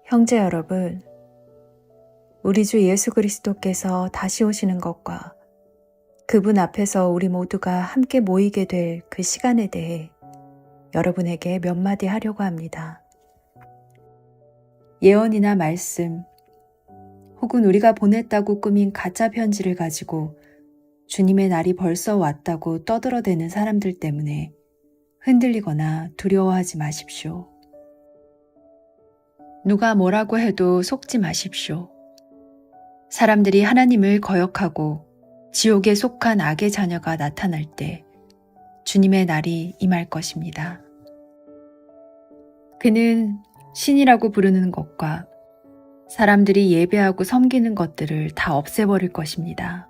형제 여러분, 우리 주 예수 그리스도께서 다시 오시는 것과 그분 앞에서 우리 모두가 함께 모이게 될 그 시간에 대해 여러분에게 몇 마디 하려고 합니다. 예언이나 말씀, 혹은 우리가 보냈다고 꾸민 가짜 편지를 가지고 주님의 날이 벌써 왔다고 떠들어대는 사람들 때문에 흔들리거나 두려워하지 마십시오. 누가 뭐라고 해도 속지 마십시오. 사람들이 하나님을 거역하고 지옥에 속한 악의 자녀가 나타날 때 주님의 날이 임할 것입니다. 그는 신이라고 부르는 것과 사람들이 예배하고 섬기는 것들을 다 없애버릴 것입니다.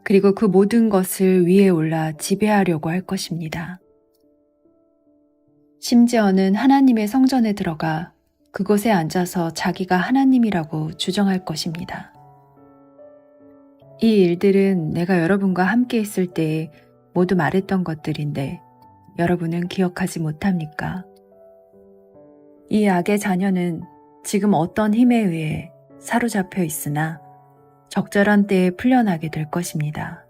그리고 그 모든 것을 위에 올라 지배하려고 할 것입니다. 심지어는 하나님의 성전에 들어가 그곳에 앉아서 자기가 하나님이라고 주장할 것입니다. 이 일들은 내가 여러분과 함께 있을 때에 모두 말했던 것들인데 여러분은 기억하지 못합니까? 이 악의 자녀는 지금 어떤 힘에 의해 사로잡혀 있으나 적절한 때에 풀려나게 될 것입니다.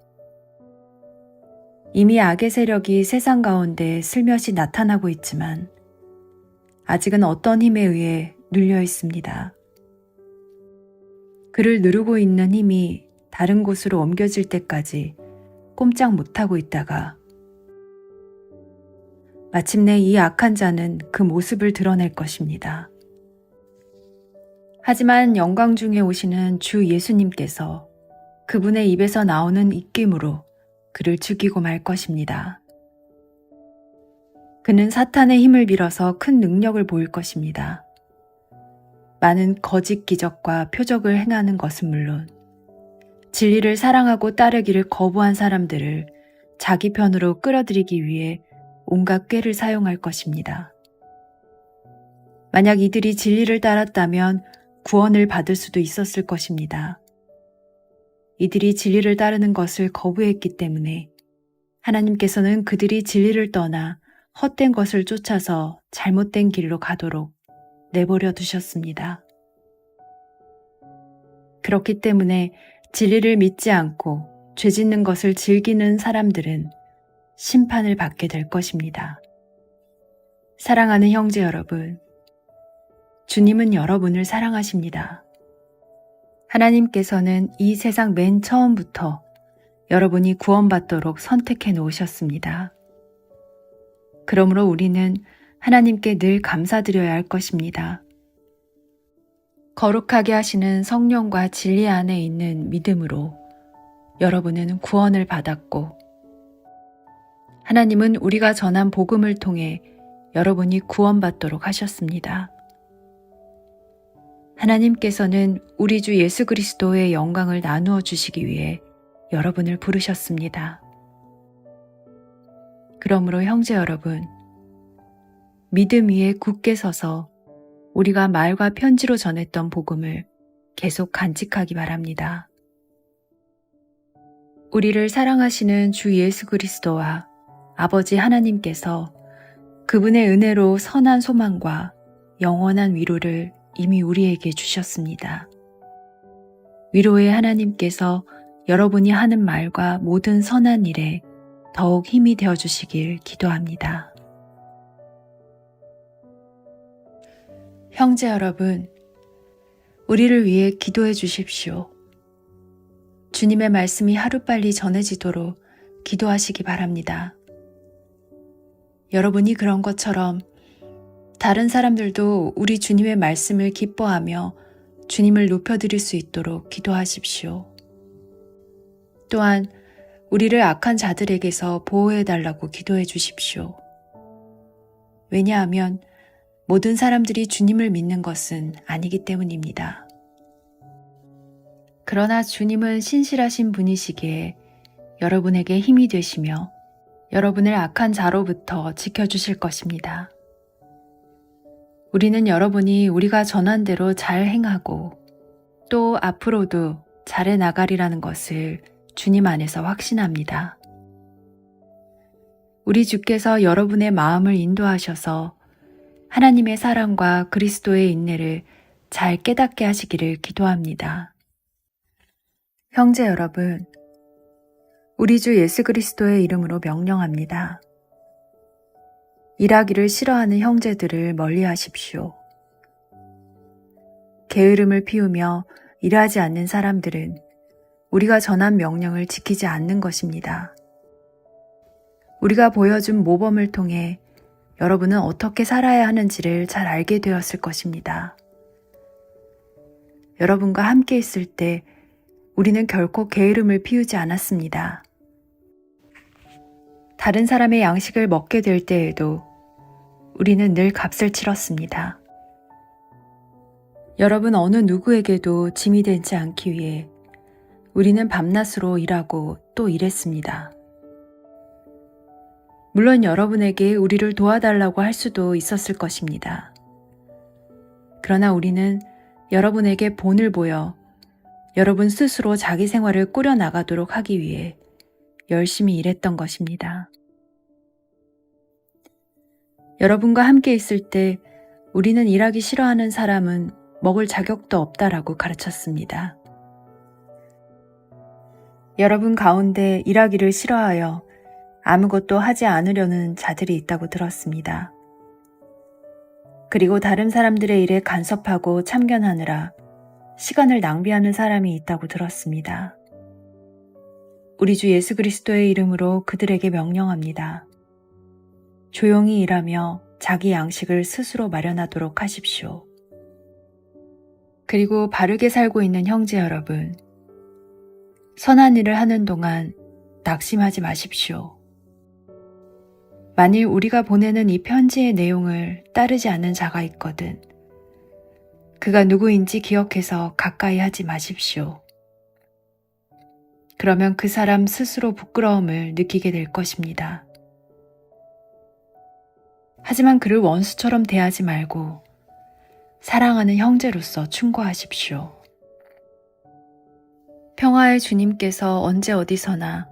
이미 악의 세력이 세상 가운데 슬며시 나타나고 있지만 아직은 어떤 힘에 의해 눌려 있습니다. 그를 누르고 있는 힘이 다른 곳으로 옮겨질 때까지 꼼짝 못하고 있다가 마침내 이 악한 자는 그 모습을 드러낼 것입니다. 하지만 영광 중에 오시는 주 예수님께서 그분의 입에서 나오는 입김으로 그를 죽이고 말 것입니다. 그는 사탄의 힘을 빌어서 큰 능력을 보일 것입니다. 많은 거짓 기적과 표적을 행하는 것은 물론 진리를 사랑하고 따르기를 거부한 사람들을 자기 편으로 끌어들이기 위해 온갖 꾀를 사용할 것입니다. 만약 이들이 진리를 따랐다면 구원을 받을 수도 있었을 것입니다. 이들이 진리를 따르는 것을 거부했기 때문에 하나님께서는 그들이 진리를 떠나 헛된 것을 쫓아서 잘못된 길로 가도록 내버려 두셨습니다. 그렇기 때문에 진리를 믿지 않고 죄 짓는 것을 즐기는 사람들은 심판을 받게 될 것입니다. 사랑하는 형제 여러분, 주님은 여러분을 사랑하십니다. 하나님께서는 이 세상 맨 처음부터 여러분이 구원받도록 선택해 놓으셨습니다. 그러므로 우리는 하나님께 늘 감사드려야 할 것입니다. 거룩하게 하시는 성령과 진리 안에 있는 믿음으로 여러분은 구원을 받았고 하나님은 우리가 전한 복음을 통해 여러분이 구원받도록 하셨습니다. 하나님께서는 우리 주 예수 그리스도의 영광을 나누어 주시기 위해 여러분을 부르셨습니다. 그러므로 형제 여러분, 믿음 위에 굳게 서서 우리가 말과 편지로 전했던 복음을 계속 간직하기 바랍니다. 우리를 사랑하시는 주 예수 그리스도와 아버지 하나님께서 그분의 은혜로 선한 소망과 영원한 위로를 이미 우리에게 주셨습니다. 위로의 하나님께서 여러분이 하는 말과 모든 선한 일에 더욱 힘이 되어 주시길 기도합니다. 형제 여러분, 우리를 위해 기도해 주십시오. 주님의 말씀이 하루빨리 전해지도록 기도하시기 바랍니다. 여러분이 그런 것처럼 다른 사람들도 우리 주님의 말씀을 기뻐하며 주님을 높여드릴 수 있도록 기도하십시오. 또한 우리를 악한 자들에게서 보호해달라고 기도해 주십시오. 왜냐하면 모든 사람들이 주님을 믿는 것은 아니기 때문입니다. 그러나 주님은 신실하신 분이시기에 여러분에게 힘이 되시며 여러분을 악한 자로부터 지켜주실 것입니다. 우리는 여러분이 우리가 전한 대로 잘 행하고 또 앞으로도 잘해 나가리라는 것을 주님 안에서 확신합니다. 우리 주께서 여러분의 마음을 인도하셔서 하나님의 사랑과 그리스도의 인내를 잘 깨닫게 하시기를 기도합니다. 형제 여러분, 우리 주 예수 그리스도의 이름으로 명령합니다. 일하기를 싫어하는 형제들을 멀리 하십시오. 게으름을 피우며 일하지 않는 사람들은 우리가 전한 명령을 지키지 않는 것입니다. 우리가 보여준 모범을 통해 여러분은 어떻게 살아야 하는지를 잘 알게 되었을 것입니다. 여러분과 함께 있을 때 우리는 결코 게으름을 피우지 않았습니다. 다른 사람의 양식을 먹게 될 때에도 우리는 늘 값을 치렀습니다. 여러분 어느 누구에게도 짐이 되지 않기 위해 우리는 밤낮으로 일하고 또 일했습니다. 물론 여러분에게 우리를 도와달라고 할 수도 있었을 것입니다. 그러나 우리는 여러분에게 본을 보여 여러분 스스로 자기 생활을 꾸려나가도록 하기 위해 열심히 일했던 것입니다. 여러분과 함께 있을 때 우리는 일하기 싫어하는 사람은 먹을 자격도 없다라고 가르쳤습니다. 여러분 가운데 일하기를 싫어하여 아무것도 하지 않으려는 자들이 있다고 들었습니다. 그리고 다른 사람들의 일에 간섭하고 참견하느라 시간을 낭비하는 사람이 있다고 들었습니다. 우리 주 예수 그리스도의 이름으로 그들에게 명령합니다. 조용히 일하며 자기 양식을 스스로 마련하도록 하십시오. 그리고 바르게 살고 있는 형제 여러분, 선한 일을 하는 동안 낙심하지 마십시오. 만일 우리가 보내는 이 편지의 내용을 따르지 않는 자가 있거든 그가 누구인지 기억해서 가까이 하지 마십시오. 그러면 그 사람 스스로 부끄러움을 느끼게 될 것입니다. 하지만 그를 원수처럼 대하지 말고 사랑하는 형제로서 충고하십시오. 평화의 주님께서 언제 어디서나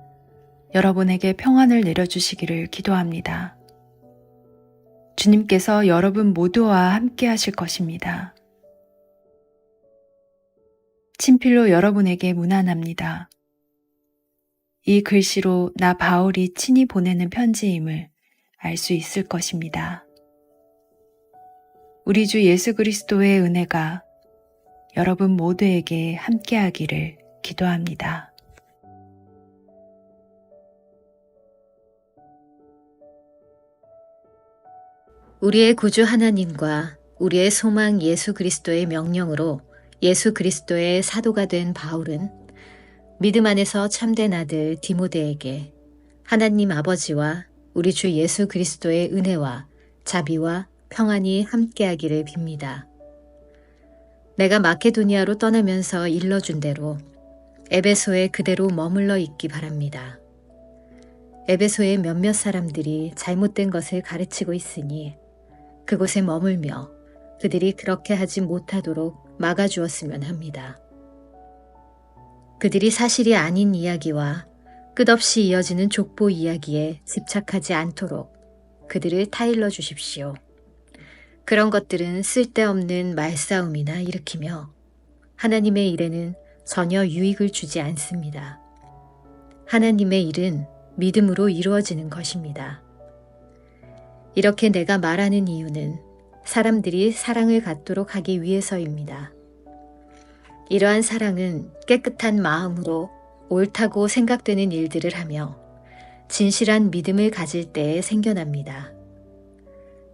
여러분에게 평안을 내려주시기를 기도합니다. 주님께서 여러분 모두와 함께 하실 것입니다. 친필로 여러분에게 문안합니다. 이 글씨로 나 바울이 친히 보내는 편지임을 알 수 있을 것입니다. 우리 주 예수 그리스도의 은혜가 여러분 모두에게 함께하기를 기도합니다. 우리의 구주 하나님과 우리의 소망 예수 그리스도의 명령으로 예수 그리스도의 사도가 된 바울은 믿음 안에서 참된 아들 디모데에게 하나님 아버지와 우리 주 예수 그리스도의 은혜와 자비와 평안이 함께하기를 빕니다. 내가 마케도니아로 떠나면서 일러준 대로 에베소에 그대로 머물러 있기 바랍니다. 에베소의 몇몇 사람들이 잘못된 것을 가르치고 있으니 그곳에 머물며 그들이 그렇게 하지 못하도록 막아주었으면 합니다. 그들이 사실이 아닌 이야기와 끝없이 이어지는 족보 이야기에 집착하지 않도록 그들을 타일러 주십시오. 그런 것들은 쓸데없는 말싸움이나 일으키며 하나님의 일에는 전혀 유익을 주지 않습니다. 하나님의 일은 믿음으로 이루어지는 것입니다. 이렇게 내가 말하는 이유는 사람들이 사랑을 갖도록 하기 위해서입니다. 이러한 사랑은 깨끗한 마음으로 옳다고 생각되는 일들을 하며 진실한 믿음을 가질 때에 생겨납니다.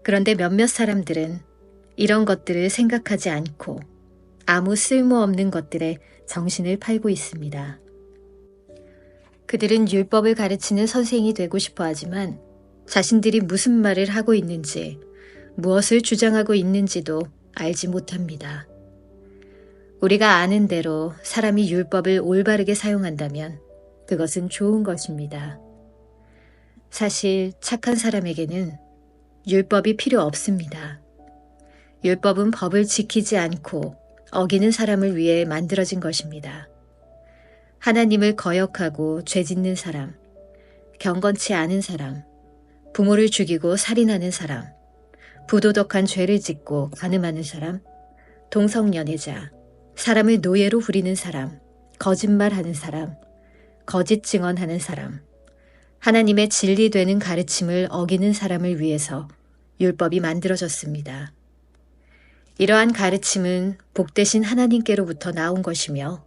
그런데 몇몇 사람들은 이런 것들을 생각하지 않고 아무 쓸모없는 것들에 정신을 팔고 있습니다. 그들은 율법을 가르치는 선생이 되고 싶어 하지만 자신들이 무슨 말을 하고 있는지, 무엇을 주장하고 있는지도 알지 못합니다. 우리가 아는 대로 사람이 율법을 올바르게 사용한다면 그것은 좋은 것입니다. 사실 착한 사람에게는 율법이 필요 없습니다. 율법은 법을 지키지 않고 어기는 사람을 위해 만들어진 것입니다. 하나님을 거역하고 죄짓는 사람, 경건치 않은 사람, 부모를 죽이고 살인하는 사람, 부도덕한 죄를 짓고 간음하는 사람, 동성연애자, 사람을 노예로 부리는 사람, 거짓말하는 사람, 거짓 증언하는 사람, 하나님의 진리되는 가르침을 어기는 사람을 위해서 율법이 만들어졌습니다. 이러한 가르침은 복되신 하나님께로부터 나온 것이며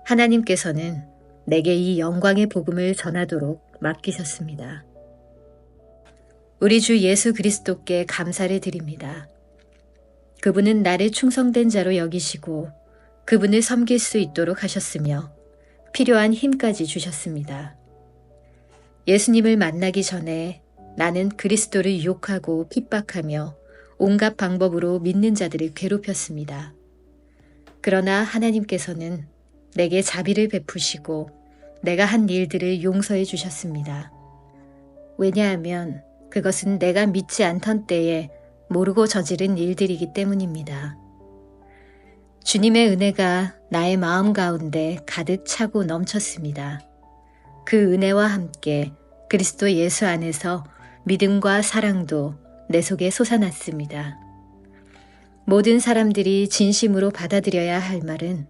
하나님께서는 내게 이 영광의 복음을 전하도록 맡기셨습니다. 우리 주 예수 그리스도께 감사를 드립니다. 그분은 나를 충성된 자로 여기시고 그분을 섬길 수 있도록 하셨으며 필요한 힘까지 주셨습니다. 예수님을 만나기 전에 나는 그리스도를 유혹하고 핍박하며 온갖 방법으로 믿는 자들을 괴롭혔습니다. 그러나 하나님께서는 내게 자비를 베푸시고 내가 한 일들을 용서해 주셨습니다. 왜냐하면 그것은 내가 믿지 않던 때에 모르고 저지른 일들이기 때문입니다. 주님의 은혜가 나의 마음 가운데 가득 차고 넘쳤습니다. 그 은혜와 함께 그리스도 예수 안에서 믿음과 사랑도 내 속에 솟아났습니다. 모든 사람들이 진심으로 받아들여야 할 말은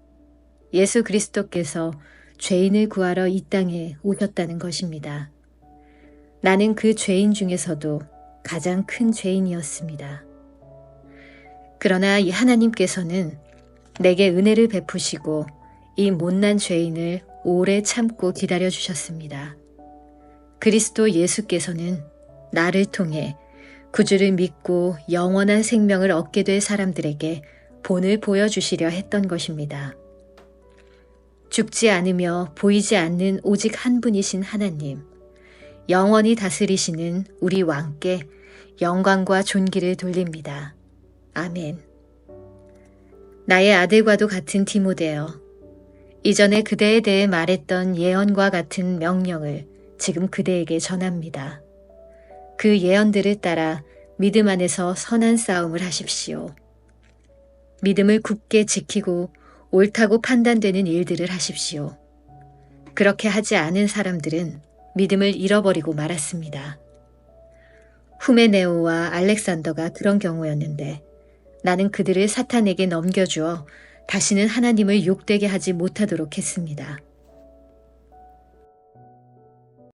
예수 그리스도께서 죄인을 구하러 이 땅에 오셨다는 것입니다. 나는 그 죄인 중에서도 가장 큰 죄인이었습니다. 그러나 이 하나님께서는 내게 은혜를 베푸시고 이 못난 죄인을 오래 참고 기다려 주셨습니다. 그리스도 예수께서는 나를 통해 구주를 믿고 영원한 생명을 얻게 될 사람들에게 본을 보여주시려 했던 것입니다. 죽지 않으며 보이지 않는 오직 한 분이신 하나님, 영원히 다스리시는 우리 왕께 영광과 존귀를 돌립니다. 아멘. 나의 아들과도 같은 디모데여, 이전에 그대에 대해 말했던 예언과 같은 명령을 지금 그대에게 전합니다. 그 예언들을 따라 믿음 안에서 선한 싸움을 하십시오. 믿음을 굳게 지키고 옳다고 판단되는 일들을 하십시오. 그렇게 하지 않은 사람들은 믿음을 잃어버리고 말았습니다. 후메네오와 알렉산더가 그런 경우였는데 나는 그들을 사탄에게 넘겨주어 다시는 하나님을 욕되게 하지 못하도록 했습니다.